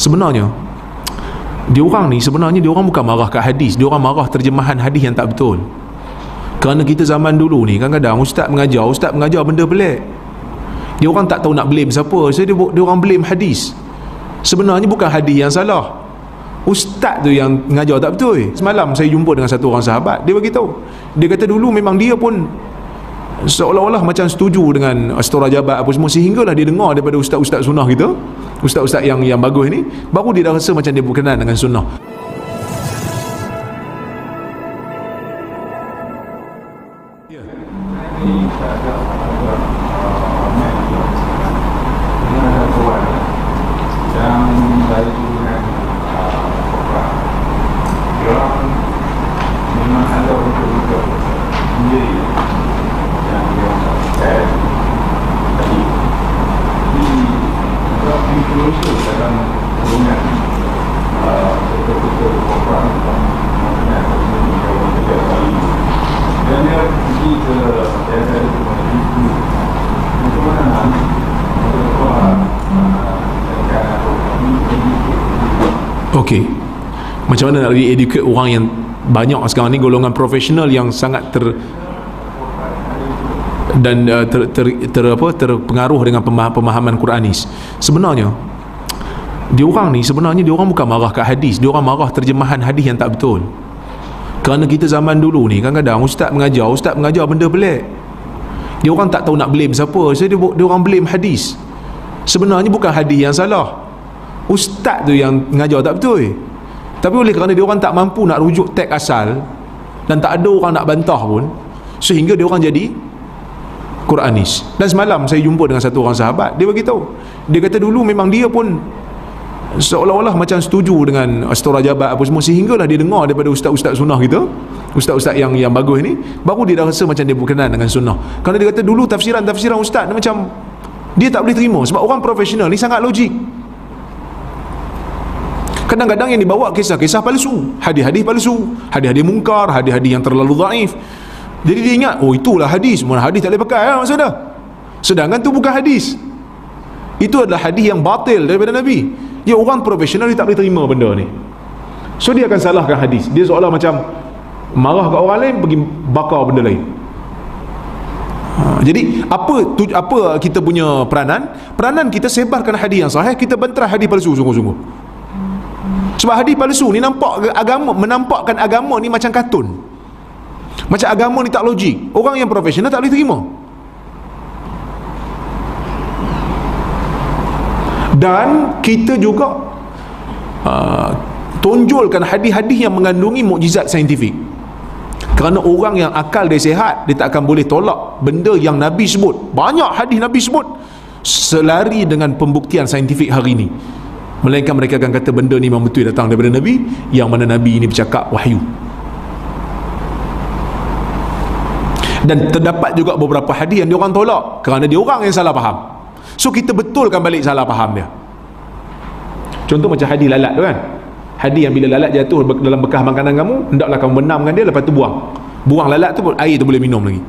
Sebenarnya diorang bukan marah kat hadis, diorang marah terjemahan hadis yang tak betul. Kerana kita zaman dulu ni kadang-kadang ustaz mengajar benda pelik. Diorang tak tahu nak blame siapa, so diorang blame hadis. Sebenarnya bukan hadis yang salah, ustaz tu yang mengajar tak betul. Semalam saya jumpa dengan satu orang sahabat, dia beritahu, dia kata dulu memang dia pun seolah-olah macam setuju dengan Astora Jabat apa semua, sehinggalah dia dengar daripada ustaz-ustaz sunnah kita, ustaz-ustaz yang bagus ni, baru dia dah rasa macam dia berkenan dengan sunnah. Okey, macam mana nak re-educate orang yang banyak sekarang ni, golongan profesional yang sangat terpengaruh dengan pemahaman Quranis. Sebenarnya diorang bukan marah kat hadis, diorang marah terjemahan hadis yang tak betul. Kerana kita zaman dulu ni kadang-kadang ustaz mengajar benda pelik. Diorang tak tahu nak blame siapa, so diorang blame hadis. Sebenarnya bukan hadis yang salah, ustaz tu yang mengajar tak betul. Tapi oleh kerana diorang tak mampu nak rujuk teks asal dan tak ada orang nak bantah pun, sehingga diorang jadi Quranis. Dan semalam saya jumpa dengan satu orang sahabat, dia beritahu, dia kata dulu memang dia pun seolah-olah macam setuju dengan Astora Jabat apa semua, sehinggalah dia dengar daripada ustaz-ustaz sunnah kita, ustaz-ustaz yang bagus ni, baru dia dah rasa macam dia berkenan dengan sunnah. Kerana dia kata dulu tafsiran ustaz ni macam dia tak boleh terima, sebab orang profesional ni sangat logik. Kadang-kadang yang dibawa kisah-kisah palsu, hadis-hadis palsu, hadis-hadis mungkar, hadis-hadis yang terlalu dhaif. Jadi dia ingat, oh itulah hadis, mana hadis tak boleh pakai maksudnya. Sedangkan tu bukan hadis, itu adalah hadis yang batil daripada Nabi. Dia orang profesional, dia tak boleh terima benda ni, so dia akan salahkan hadis. Dia seolah macam marah kat orang lain, pergi bakar benda lain. Jadi apa kita punya peranan kita sebarkan hadis yang sahih, kita bantah hadis palsu sungguh-sungguh. Sebab hadis palsu ni menampakkan agama ni macam kartun, macam agama ni tak logik. Orang yang profesional tak boleh terima. Dan kita juga tonjolkan hadis-hadis yang mengandungi mukjizat saintifik. Kerana orang yang akal dia sihat, dia tak akan boleh tolak benda yang Nabi sebut. Banyak hadis Nabi sebut selari dengan pembuktian saintifik hari ini, melainkan mereka akan kata benda ni memang betul datang daripada Nabi, yang mana Nabi ini bercakap wahyu. Dan terdapat juga beberapa hadis yang diorang tolak kerana diorang yang salah faham. So kita betulkan balik salah faham dia. Contoh macam hadis lalat tu kan, hadis yang bila lalat jatuh dalam bekas makanan kamu, hendaklah kamu benamkan dia, lepas tu buang lalat tu, air tu boleh minum lagi.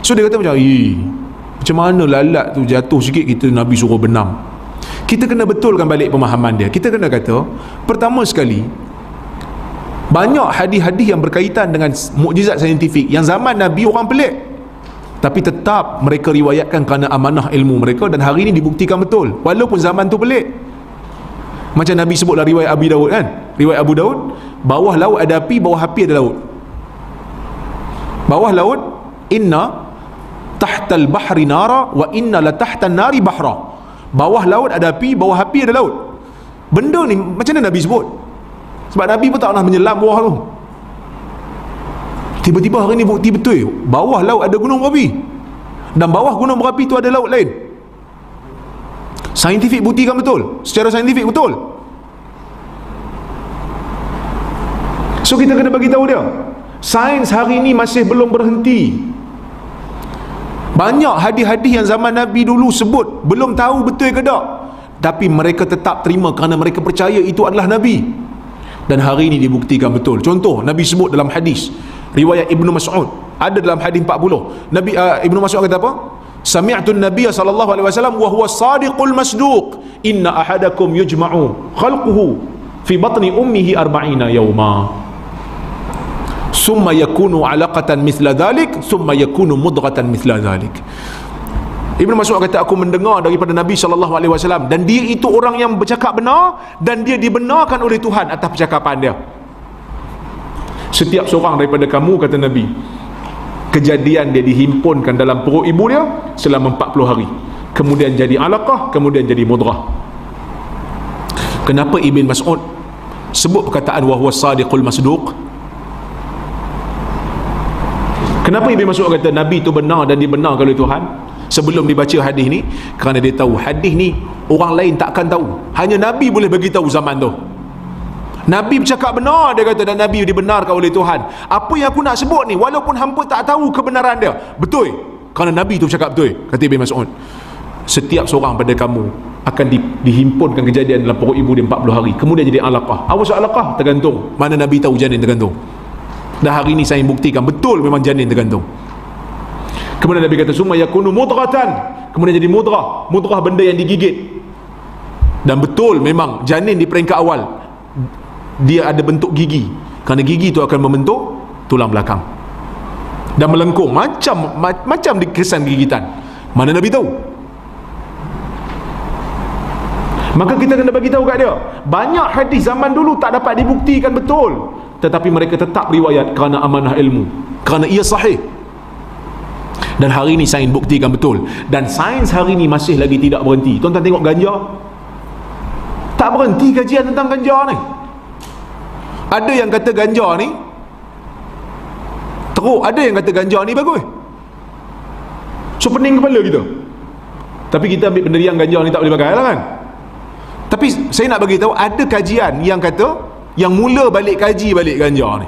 So dia kata macam mana lalat tu jatuh sikit kita Nabi suruh benam. Kita kena betulkan balik pemahaman dia. Kita kena kata, pertama sekali, banyak hadis-hadis yang berkaitan dengan mukjizat saintifik yang zaman Nabi orang pelik, tapi tetap mereka riwayatkan kerana amanah ilmu mereka, dan hari ini dibuktikan betul walaupun zaman tu pelik. Macam Nabi sebutlah riwayat Abi Daud kan, riwayat Abu Daud, bawah laut ada api, bawah api ada laut. Bawah laut, inna tahtal bahri nara wa inna la tahtan nari bahra. Bawah laut ada api, bawah api ada laut. Benda ni macam mana Nabi sebut? Sebab Nabi pun tak pernah menyelam bawah tu. Tiba-tiba hari ni bukti betul, bawah laut ada gunung berapi, dan bawah gunung berapi tu ada laut lain. Saintifik buktikan betul, secara saintifik betul. So kita kena bagi tahu dia, sains hari ni masih belum berhenti. Banyak hadis-hadis yang zaman Nabi dulu sebut, belum tahu betul ke tak, tapi mereka tetap terima kerana mereka percaya itu adalah Nabi. Dan hari ini dibuktikan betul. Contoh, Nabi sebut dalam hadis riwayat Ibnu Mas'ud, ada dalam hadis 40, Nabi Ibnu Mas'ud kata apa? Sami'tu an-nabiy sallallahu alaihi wasallam wa huwa sadiqul masduq inna ahadakum yujma'u khalquhu fi batni ummihi arba'ina yawma summa yakunu alaqatan mithla dhalik summa yakunu mudghatan mithla dhalik. Ibnu Mas'ud kata, aku mendengar daripada Nabi SAW, dan dia itu orang yang bercakap benar, dan dia dibenarkan oleh Tuhan atas percakapan dia. Setiap seorang daripada kamu, kata Nabi, kejadian dia dihimpunkan dalam perut ibu dia selama 40 hari, kemudian jadi alaqah, kemudian jadi mudghah. Kenapa Ibn Mas'ud sebut perkataan wa huwa sadiqul masduq? Kenapa Ibn Mas'ud kata Nabi itu benar dan dibenarkan oleh Tuhan sebelum dibaca hadis ni? Kerana dia tahu hadis ni orang lain takkan tahu, hanya Nabi boleh bagi tahu zaman tu. Nabi bercakap benar, dia kata, dan Nabi dibenarkan oleh Tuhan. Apa yang aku nak sebut ni, walaupun hampa tak tahu kebenaran dia, betul kerana Nabi tu bercakap betul, kata Ibn Mas'ud. Setiap seorang pada kamu akan dihimpunkan kejadian dalam perut ibu dia 40 hari, kemudian jadi alaqah. Apa maksud alaqah? Tergantung. Mana Nabi tahu janin tergantung. Dan hari ni saya buktikan betul memang janin tergantung. Kemudian Nabi kata summa yakunu mudghatan, kemudian jadi mudghah. Mudghah benda yang digigit. Dan betul memang janin di peringkat awal dia ada bentuk gigi, kerana gigi itu akan membentuk tulang belakang dan melengkung macam di kesan gigitan. Mana Nabi tahu? Maka kita kena bagi tahu kat dia. Banyak hadis zaman dulu tak dapat dibuktikan betul, tetapi mereka tetap riwayat kerana amanah ilmu, kerana ia sahih. Dan hari ini sains buktikan betul, dan sains hari ini masih lagi tidak berhenti. Tuan-tuan tengok ganja, tak berhenti kajian tentang ganja ni. Ada yang kata ganja ni teruk, ada yang kata ganja ni bagus. So pening kepala kita. Tapi kita ambil pendirian ganja ni tak boleh pakai lah kan. Tapi saya nak bagi tahu, ada kajian yang kata, yang mula balik kaji balik ganja ni.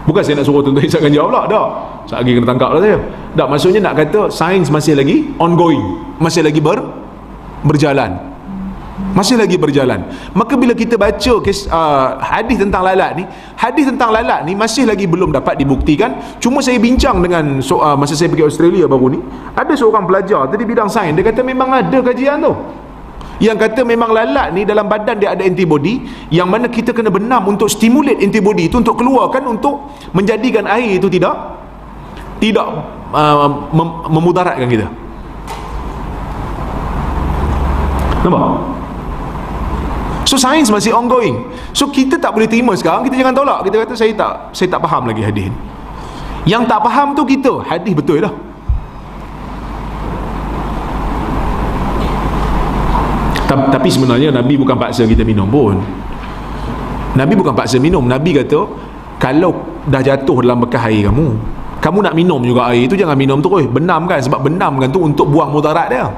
Bukan saya nak suruh tuan-tuan hisap ganja pula, tak. Sekejap lagi kena tangkap lah saya. Tak, maksudnya nak kata sains masih lagi ongoing, masih lagi berjalan, masih lagi berjalan. Maka bila kita baca hadis tentang lalat ni, masih lagi belum dapat dibuktikan. Cuma saya bincang dengan masa saya pergi Australia baru ni, ada seorang pelajar dari bidang sains, dia kata memang ada kajian tu yang kata memang lalat ni dalam badan dia ada antibody, yang mana kita kena benam untuk stimulate antibody itu untuk keluarkan, untuk menjadikan air itu tidak memudaratkan kita. Nampak? So sains masih ongoing. So kita tak boleh terima sekarang, kita jangan tolak. Kita kata saya tak faham lagi hadis ni. Yang tak faham tu kita, hadis betul lah. Tapi sebenarnya Nabi bukan paksa kita minum pun. Nabi bukan paksa minum. Nabi kata kalau dah jatuh dalam bekas air kamu nak minum juga air itu, jangan minum terus, benam kan. Sebab benam kan tu untuk buang mudarat dia.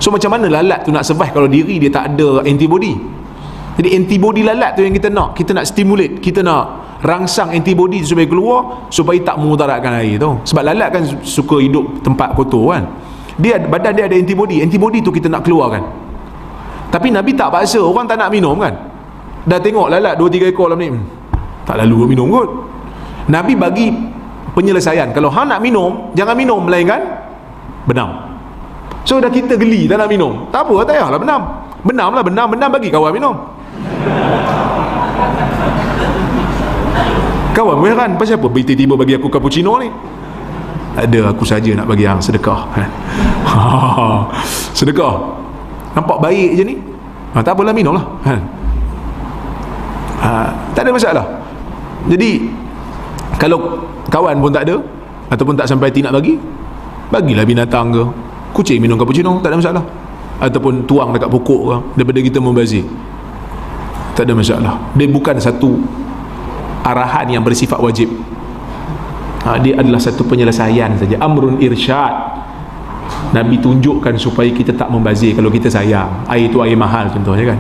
So macam mana lalat tu nak survive kalau diri dia tak ada antibody? Jadi antibody lalat tu yang kita nak stimulate, kita nak rangsang antibody tu supaya keluar, supaya tak memudaratkan air tu. Sebab lalat kan suka hidup tempat kotor kan. Badan dia ada antibody tu kita nak keluarkan. Tapi Nabi tak paksa, orang tak nak minum kan. Dah tengok lalat 2-3 ekor dalam ni, tak lalu minum kot. Nabi bagi penyelesaian. Kalau hang nak minum, jangan minum melainkan benam. So dah kita geli tak nak minum, tak apa, tak payahlah benam. Benam bagi kawan minum. Kawan gue heran, pasal apa tiba-tiba bagi aku cappuccino ni? Ada, aku saja nak bagi hang sedekah. Sedekah. Nampak baik je ni, tak apalah, minum lah. Tak ada masalah. Jadi kalau kawan pun tak ada, ataupun tak sampai hati nak bagilah binatang ke, kucing minum cappuccino, tak ada masalah. Ataupun tuang dekat pokok ke, daripada kita membazir, tak ada masalah. Dia bukan satu arahan yang bersifat wajib. Dia adalah satu penyelesaian saja, amrun irsyad. Nabi tunjukkan supaya kita tak membazir kalau kita sayang. Air itu air mahal contohnya kan.